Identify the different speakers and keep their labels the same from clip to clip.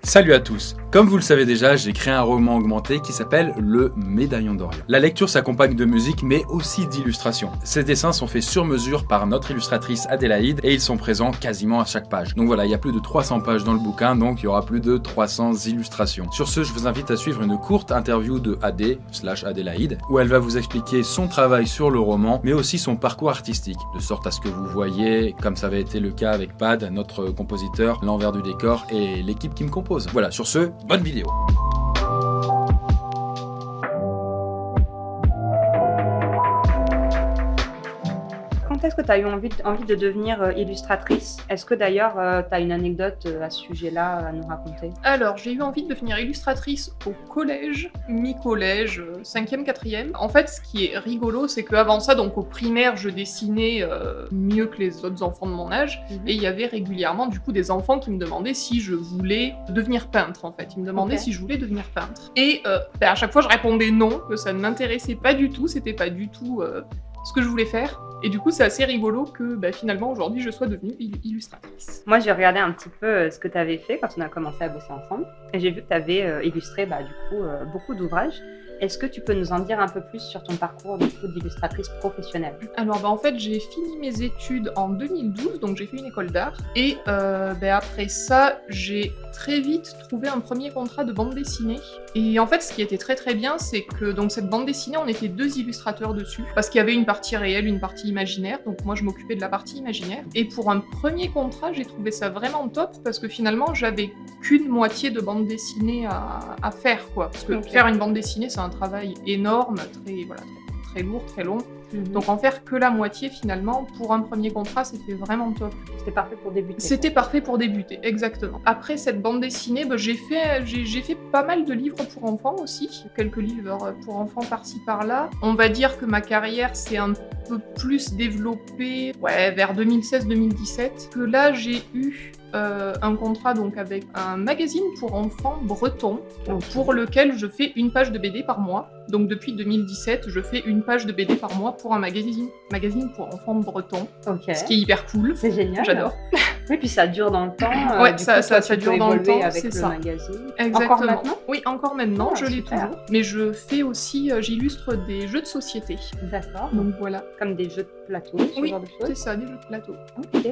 Speaker 1: Salut à tous. Comme vous le savez déjà, j'ai créé un roman augmenté qui s'appelle Le Médaillon d'Orient. La lecture s'accompagne de musique mais aussi d'illustrations. Ces dessins sont faits sur mesure par notre illustratrice Adélaïde et ils sont présents quasiment à chaque page. Donc voilà, il y a plus de 300 pages dans le bouquin, donc il y aura plus de 300 illustrations. Sur ce, je vous invite à suivre une courte interview de Adé/Adélaïde où elle va vous expliquer son travail sur le roman mais aussi son parcours artistique, de sorte à ce que vous voyez, comme ça avait été le cas avec Pad, notre compositeur, l'envers du décor et l'équipe qui me compose. Voilà, sur ce, bonne vidéo.
Speaker 2: Quand est-ce que tu as eu envie de devenir illustratrice? Est-ce que d'ailleurs tu as une anecdote à ce sujet-là à nous raconter?
Speaker 3: Alors, j'ai eu envie de devenir illustratrice au collège, mi-collège, 5e, 4e. En fait, ce qui est rigolo, c'est qu'avant ça, donc au primaire, je dessinais mieux que les autres enfants de mon âge. Et il y avait régulièrement, du coup, des enfants qui me demandaient si je voulais devenir peintre, en fait. Ils me demandaient si je voulais devenir peintre. Et à chaque fois, je répondais non, que ça ne m'intéressait pas du tout, c'était pas du tout ce que je voulais faire. Et du coup, c'est assez rigolo que finalement, aujourd'hui, je sois devenue illustratrice.
Speaker 2: Moi, j'ai regardé un petit peu ce que tu avais fait quand on a commencé à bosser ensemble. Et j'ai vu que tu avais illustré beaucoup d'ouvrages. Est-ce que tu peux nous en dire un peu plus sur ton parcours d'illustratrice professionnelle?
Speaker 3: Alors en fait, j'ai fini mes études en 2012, donc j'ai fait une école d'art. Et après ça, j'ai très vite trouvé un premier contrat de bande dessinée. Et en fait, ce qui était très très bien, c'est que donc cette bande dessinée, on était 2 illustrateurs dessus, parce qu'il y avait une partie réelle, une partie imaginaire. Donc moi, je m'occupais de la partie imaginaire. Et pour un premier contrat, j'ai trouvé ça vraiment top, parce que finalement, j'avais qu'une moitié de bande dessinée à faire, quoi. Parce que faire une bande dessinée, c'est un travail énorme, très lourd, très long. Donc en faire que la moitié finalement, pour un premier contrat, c'était vraiment top.
Speaker 2: C'était parfait pour débuter.
Speaker 3: C'était parfait pour débuter, exactement. Après cette bande dessinée, j'ai fait pas mal de livres pour enfants aussi, quelques livres pour enfants par-ci par-là. On va dire que ma carrière s'est un peu plus développée vers 2016-2017, que là j'ai eu un contrat donc avec un magazine pour enfants breton, pour lequel je fais une page de BD par mois. Donc depuis 2017, je fais une page de BD par mois pour un magazine pour enfants bretons, ce qui est hyper cool.
Speaker 2: C'est génial.
Speaker 3: J'adore.
Speaker 2: Oui, puis ça dure dans le temps.
Speaker 3: Ça dure dans le temps,
Speaker 2: avec
Speaker 3: c'est
Speaker 2: le
Speaker 3: ça.
Speaker 2: Magazine.
Speaker 3: Exactement.
Speaker 2: Encore maintenant?
Speaker 3: Oui, encore maintenant, je l'ai
Speaker 2: super.
Speaker 3: toujours. Mais je fais aussi, j'illustre des jeux de société.
Speaker 2: D'accord.
Speaker 3: Donc voilà.
Speaker 2: Comme des jeux de plateau, ce genre de choses?
Speaker 3: C'est ça, des jeux de plateau.
Speaker 2: Ok.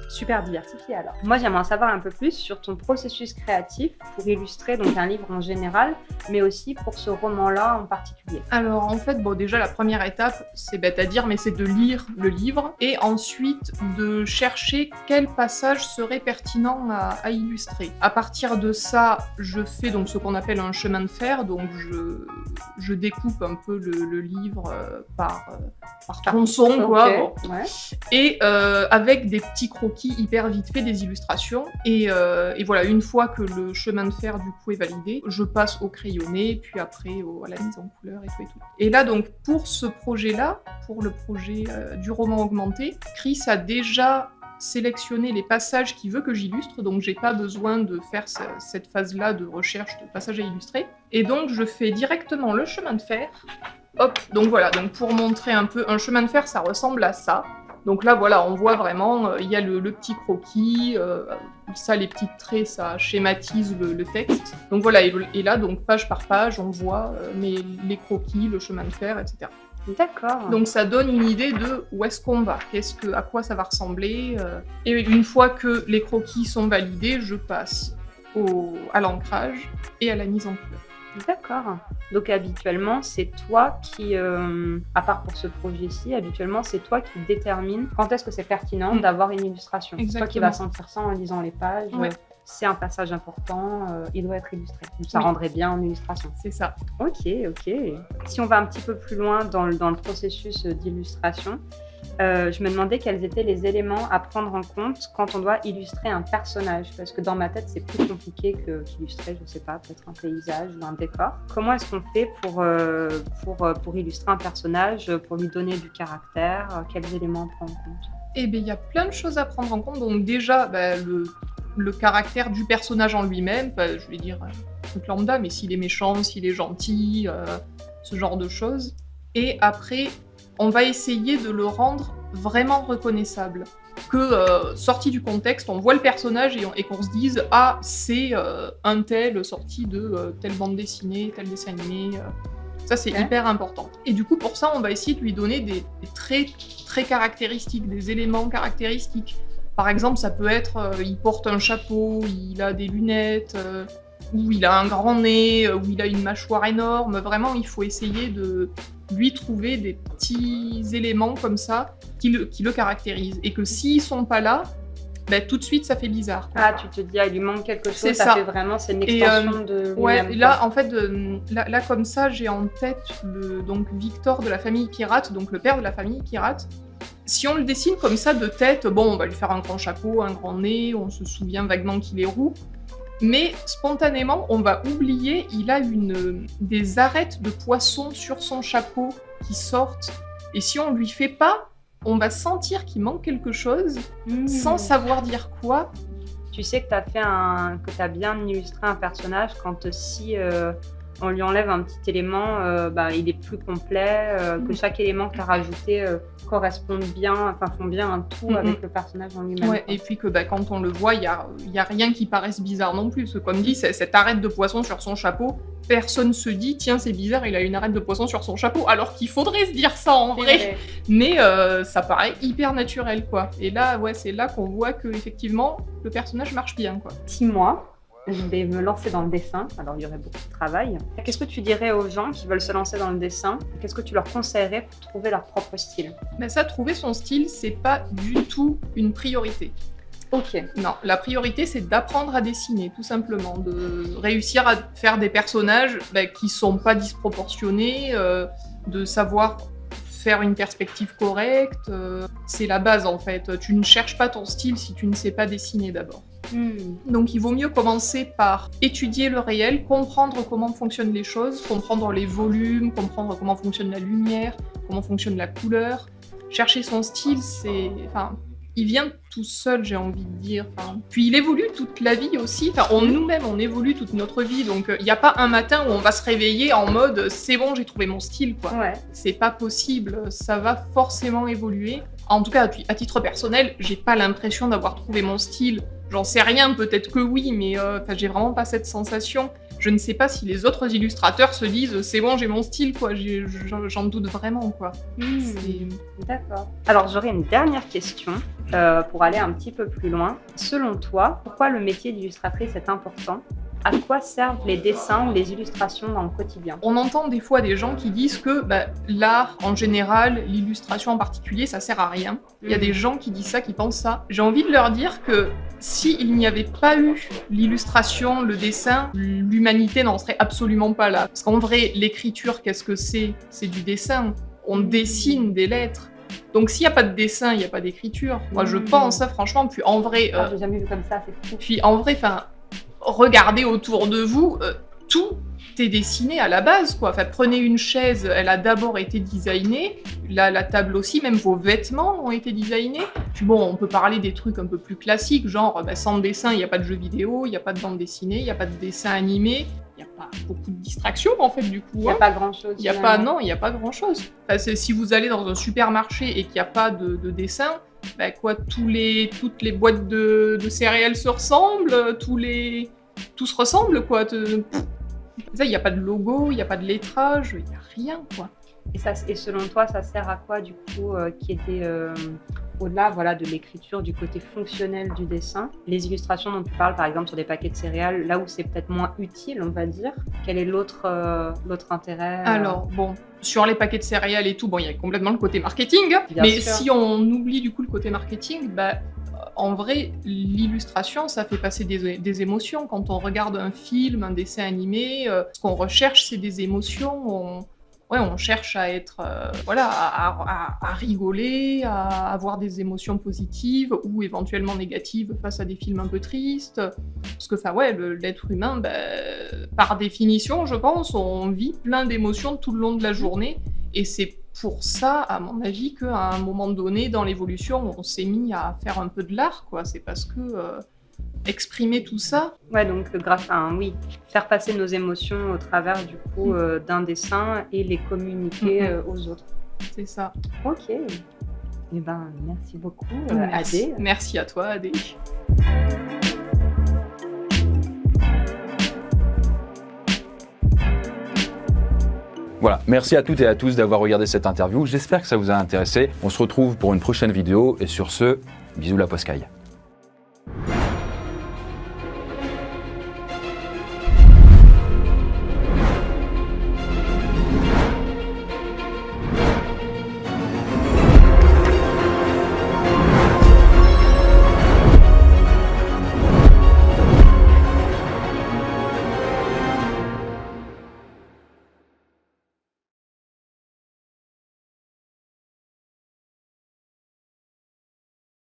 Speaker 2: Super diversifié alors. Moi, j'aimerais en savoir un peu plus sur ton processus créatif pour illustrer donc un livre en général, mais aussi pour ce roman-là en particulier.
Speaker 3: Alors en fait, déjà la première étape, c'est bête à dire, mais c'est de lire le livre et ensuite de chercher quel passage serait pertinent à illustrer. À partir de ça, je fais donc ce qu'on appelle un chemin de fer, donc je découpe un peu le livre par tronçon, quoi.
Speaker 2: Okay.
Speaker 3: Bon. Ouais. Et avec des petits croquis hyper vite fait, des illustrations. Et voilà, une fois que le chemin de fer du coup est validé, je passe au crayonné, puis après à la mise en couleur et tout et tout. Et là donc pour ce projet-là, pour le projet du roman augmenté, Chris a déjà sélectionné les passages qu'il veut que j'illustre, donc j'ai pas besoin de faire cette phase-là de recherche de passages à illustrer. Et donc je fais directement le chemin de fer. Hop, donc voilà, donc pour montrer un peu, un chemin de fer, ça ressemble à ça. Donc là, voilà, on voit vraiment, il y a le petit croquis, ça, les petits traits, ça schématise le texte. Donc voilà, et là, donc page par page, on voit les croquis, le chemin de fer, etc.
Speaker 2: D'accord.
Speaker 3: Donc ça donne une idée de où est-ce qu'on va, à quoi ça va ressembler. Et une fois que les croquis sont validés, je passe à l'ancrage et à la mise en couleur.
Speaker 2: D'accord. Donc habituellement, c'est toi qui, à part pour ce projet-ci, habituellement c'est toi qui détermine quand est-ce que c'est pertinent d'avoir une illustration.
Speaker 3: Exactement.
Speaker 2: C'est toi qui vas sentir ça en lisant les pages. C'est un passage important, il doit être illustré. Donc ça rendrait bien en illustration.
Speaker 3: C'est ça.
Speaker 2: Ok. Si on va un petit peu plus loin dans le processus d'illustration, je me demandais quels étaient les éléments à prendre en compte quand on doit illustrer un personnage, parce que dans ma tête c'est plus compliqué qu'illustrer, je sais pas, peut-être un paysage ou un décor. Comment est-ce qu'on fait pour illustrer un personnage, pour lui donner du caractère, quels éléments prendre en compte?
Speaker 3: Eh bien, il y a plein de choses à prendre en compte. Donc déjà, le caractère du personnage en lui-même, je vais dire un truc lambda, mais s'il est méchant, s'il est gentil, ce genre de choses. Et après, on va essayer de le rendre vraiment reconnaissable. que, sorti du contexte, on voit le personnage et qu'on se dise « Ah, c'est un tel sorti de telle bande dessinée, tel dessin animé. » Ça, c'est hyper important. Et du coup, pour ça, on va essayer de lui donner des traits très caractéristiques, des éléments caractéristiques. Par exemple, ça peut être, il porte un chapeau, il a des lunettes, ou il a un grand nez, ou il a une mâchoire énorme. Vraiment, il faut essayer de lui trouver des petits éléments comme ça qui le caractérisent. Et que s'ils sont pas là, tout de suite, ça fait bizarre.
Speaker 2: Ah, tu te dis, il lui manque quelque chose,
Speaker 3: C'est
Speaker 2: ça
Speaker 3: ça.
Speaker 2: fait vraiment, c'est une extension de
Speaker 3: Ouais,
Speaker 2: lui-même,
Speaker 3: là,
Speaker 2: quoi.
Speaker 3: en fait, là, comme ça, j'ai en tête donc Victor de la famille Pirate, donc le père de la famille Pirate. Si on le dessine comme ça de tête, bon, on va lui faire un grand chapeau, un grand nez, on se souvient vaguement qu'il est roux. Mais spontanément, on va oublier, il a des arêtes de poisson sur son chapeau qui sortent. Et si on lui fait pas, on va sentir qu'il manque quelque chose, sans savoir dire quoi.
Speaker 2: Tu sais que t'as bien illustré un personnage quand si on lui enlève un petit élément, il est plus complet, que chaque élément que tu as rajouté corresponde bien, enfin font bien un tout avec le personnage en lui-même.
Speaker 3: Ouais, et puis que quand on le voit, il y a rien qui paraisse bizarre non plus. Parce que, comme dit, cette arête de poisson sur son chapeau, personne se dit tiens, c'est bizarre, il a une arête de poisson sur son chapeau, alors qu'il faudrait se dire ça en vrai. Mais ça paraît hyper naturel, quoi. Et là, ouais, c'est là qu'on voit que effectivement le personnage marche bien, quoi.
Speaker 2: 6 mois. Je vais me lancer dans le dessin, alors il y aurait beaucoup de travail. Qu'est-ce que tu dirais aux gens qui veulent se lancer dans le dessin? Qu'est-ce que tu leur conseillerais pour trouver leur propre style?
Speaker 3: Ça, trouver son style, c'est pas du tout une priorité.
Speaker 2: Ok.
Speaker 3: Non, la priorité, c'est d'apprendre à dessiner, tout simplement. De réussir à faire des personnages qui sont pas disproportionnés, de savoir faire une perspective correcte. C'est la base, en fait. Tu ne cherches pas ton style si tu ne sais pas dessiner d'abord. Donc il vaut mieux commencer par étudier le réel, comprendre comment fonctionnent les choses, comprendre les volumes, comprendre comment fonctionne la lumière, comment fonctionne la couleur. Chercher son style, il vient tout seul, j'ai envie de dire. Puis il évolue toute la vie aussi. Nous-mêmes, on évolue toute notre vie. Donc il n'y a pas un matin où on va se réveiller en mode « c'est bon, j'ai trouvé mon style ».
Speaker 2: Ouais.
Speaker 3: C'est pas possible. Ça va forcément évoluer. En tout cas, à titre personnel, j'ai pas l'impression d'avoir trouvé mon style. J'en sais rien, peut-être que oui, mais j'ai vraiment pas cette sensation. Je ne sais pas si les autres illustrateurs se disent « c'est bon, j'ai mon style », quoi. J'en doute vraiment, quoi.
Speaker 2: D'accord. Alors, j'aurais une dernière question pour aller un petit peu plus loin. Selon toi, pourquoi le métier d'illustratrice est important? À quoi servent les dessins ou les illustrations dans le quotidien? On
Speaker 3: entend des fois des gens qui disent que l'art en général, l'illustration en particulier, ça sert à rien. Il y a des gens qui disent ça, qui pensent ça. J'ai envie de leur dire que s'il n'y avait pas eu l'illustration, le dessin, l'humanité n'en serait absolument pas là. Parce qu'en vrai, l'écriture, qu'est-ce que c'est? C'est du dessin. On dessine des lettres. Donc s'il n'y a pas de dessin, il n'y a pas d'écriture. Moi, je pense ça, franchement. Puis en vrai...
Speaker 2: j'ai jamais vu comme ça, c'est fou.
Speaker 3: Puis en vrai, regardez autour de vous, tout est dessiné à la base, quoi. Prenez une chaise, elle a d'abord été designée, la table aussi, même vos vêtements ont été designés. Puis bon, on peut parler des trucs un peu plus classiques, genre sans dessin, il n'y a pas de jeux vidéo, il n'y a pas de bande dessinée, il n'y a pas de dessin animé, il n'y a pas beaucoup de distractions, en fait, du coup.
Speaker 2: Il n'y a pas grand-chose.
Speaker 3: Il n'y a pas grand-chose. Si vous allez dans un supermarché et qu'il n'y a pas de dessin, toutes les boîtes de céréales se ressemblent, tout se ressemble, quoi. Il n'y a pas de logo, il n'y a pas de lettrage, il n'y a rien, quoi.
Speaker 2: Et selon toi, ça sert à quoi, du coup, qui était au-delà de l'écriture, du côté fonctionnel du dessin? Les illustrations dont tu parles, par exemple, sur des paquets de céréales, là où c'est peut-être moins utile, on va dire, quel est l'autre intérêt
Speaker 3: Alors, bon, sur les paquets de céréales et tout, il y a complètement le côté marketing, mais si on oublie du coup le côté marketing, en vrai, l'illustration, ça fait passer des émotions. Quand on regarde un film, un dessin animé, ce qu'on recherche, c'est des émotions. On cherche à être, à rigoler, à avoir des émotions positives ou éventuellement négatives face à des films un peu tristes. Parce que, l'être humain, par définition, je pense, on vit plein d'émotions tout le long de la journée. Et c'est pour ça, à mon avis, qu'à un moment donné, dans l'évolution, on s'est mis à faire un peu de l'art, quoi. C'est parce que exprimer tout ça.
Speaker 2: Ouais, donc grâce à faire passer nos émotions au travers du coup d'un dessin et les communiquer aux autres.
Speaker 3: C'est ça.
Speaker 2: Ok. Eh ben, merci beaucoup,
Speaker 3: Merci.
Speaker 2: Adé.
Speaker 3: Merci à toi, Adé.
Speaker 1: Voilà, merci à toutes et à tous d'avoir regardé cette interview. J'espère que ça vous a intéressé. On se retrouve pour une prochaine vidéo et sur ce, bisous la poiscaille.